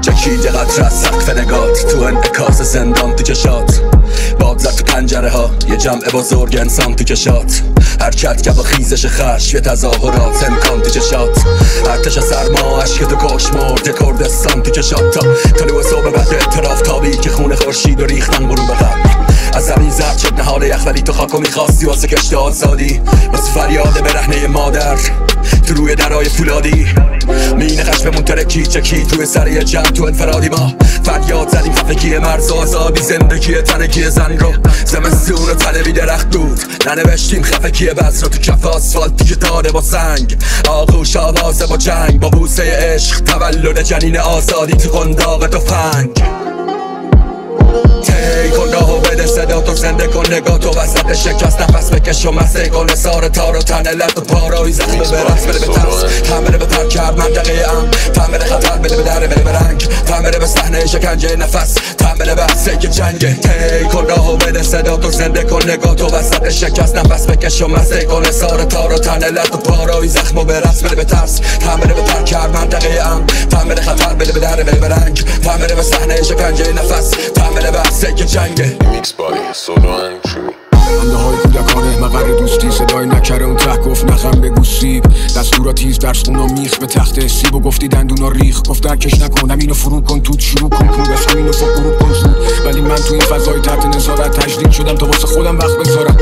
چکیده قطر از سقف نگات تو انعکاس زندان تو چشات باد زد تو پنجره ها یه جمع بزرگ انسان تو کشات حرکت که با خیزش خشم یه تظاهرات امکان تو چشات ارتش سرما عشق تو کش مرد کردستان تو کشات تا طلوع صبح بعد اعتراف تابی که خون خورشید و ریختن غروب قبل از زمین زرد شد نهال یخ ولی تو خاکو میخواستی واسه کشت آزادی واسه فریاد برهنه مادر تو روی درای فولادی مینه خشممون ترکی چکی توی سری جمع تو انفرادی ما فریاد زدیم خفگی مرز و آزادی زندگی تنگی زن رو زمستون و طلبی درخت بود ننوشتیم خفگی بز رو تو کف آسفالتی که داده با سنگ آغوش آوازه با جنگ با بوسه عشق تولد جنین آزادی تو قنداق تفنگ تی کن راهو بده صدا تو زنده کن نگاه تو وسط شکست نفس بکش و مسته کن نثار تار و تن علت و پارایی زخم برقص بده به ترس تن بده به پر کرد منطقه ام تن بده خطر بده به دره بده به رنگ تن بده به صحنه شکنجه نفس تن بده به حسه که جنگه تی کن راهو بده صدا تو زنده کن نگاه تو وسط شکست نفس بکش و مسته کن نثار تار و تن علت و پارایی زخم برقص بده به ترس تن بده به پر کرد منطقه ام تن بده خطر بده به دره بده به رنگ تن بده به صحنه شکنجه نفس تن بده به حسه که جنگه خنده های کودکانه مقر دوستی صدای نکره اون ته گفت نخم بگو سیب دستورا تیز درس خونا میخ به تخت سیب و گفتی دندونا ریخ گفت درکش نکنم اینو فرو کن توت شروع کن پروبش کن اینو فوق غروب کن زود ولی من تو این فضای تحت نظارت تجدید شدم تا واسه خودم وقت بذارم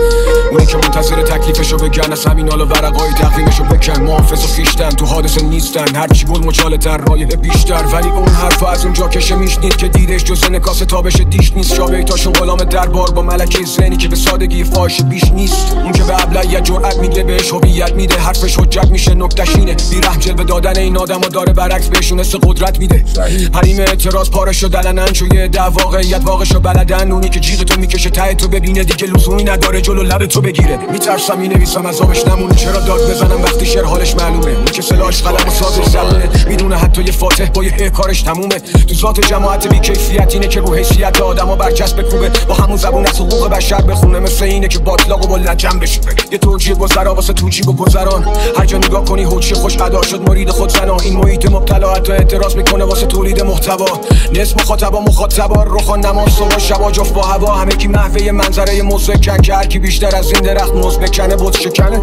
اونی که منتظر تکلیفشو بگن از همین حالا ورقای تقویمشو بکن محافظ و خیشتن تو حادثه نیستن هرچی گل مچاله تر رایه بیشتر ولی اون حرفا از اونجا کشه میشنید که دیدش جز نکاس تابش دیش نیست شابه تاشون غلام دربار با ملکه زنی که به سادگی فاحش بیش نیست اون که به ابله جرأت میده بهش هویت میده حرفش حجت میشه نکتهش اینه بی‌رحم جلوه دادن این آدما داره برعکس بهشون حس قدرت میده حریم اعتراض پارشو دلنن چوی ده واقعیت واقعشو بلدن اونی که جیغ تو میکشه ته تو ببینه دیگه لزومی نداره جلو لب تو بگیره میترسم مینویسم عذابش نمونه چرا داد بزنم وقتی شعر حالش معلومه اون که سلاحش قلم و سازش زبونه میدونه حتی یه فاتح با یه کارش تمومه تو ذات جماعت بی کیفیت اینه که رو حیثیت آدما برچسب بکوبه با همون زبون از حقوق بشر بخونه مثل اینه که باطلاق و با لجن بشه یه توجیه گذرا واسه توجیه و گذران هر جا نگاه کنی هوچی خوش ادا شد مرید خود زنا این محیط مبتلا حتی اعتراض میکنه واسه تولید محتوا نصف مخاطبا رخان نماز صبح شبا جفت با هوا همه کی محوه منظره مزکن که هر کی بیشتر از این درخت موز بکنه بود شکنه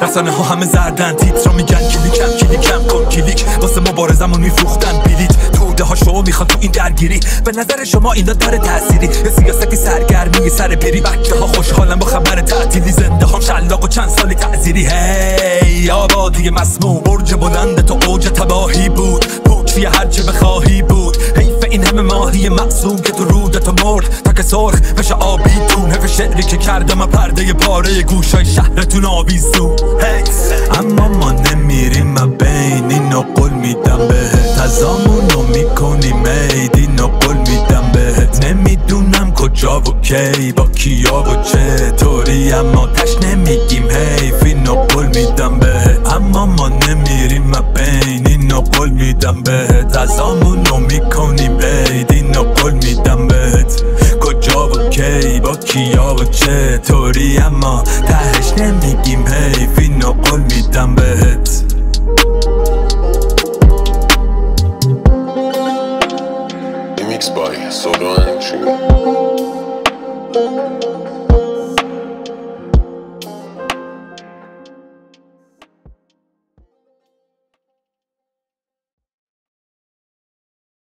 رسانه ها همه زردن تیترا میگن کلیکم کن کلیک واسه مبارزمون میفروختن بلیت توده ها شما میخوان تو این درگیری به نظر شما اینا داره تأثیری یه سیاستی سرگرمی سر پیری بچه ها خوشحالن با خبر تعطیلی زنده ها شلاق و چند سالی تعذیری هی آبادی مسموم برج بلند تو اوج تباهی بود پوکفی هرچه بخواهی بود حیف این همه ماهی معصوم که تو رودتو مرد تا که سرخ بشه آبی دون حیف شعری که کردم پرده پاره گوشای شهرتون آویزون اما ما نمیریم بین اینو قول میدم بهت ازامونو میکنیم عید اینو قول میدم بهت نمیدونم کجا و کی با کیا و چطوری اما تش نمیگیم حیف اینو قول میدم بهت اما ما نمیریم بین اینو قول میدم بهت ازامونو میکنیم عید اینو قول میدم بهت کجا و کی با کیا و چطوری اما تهش نمیگیم حیف اینو قول میدم بهت Mixed by Solo and True.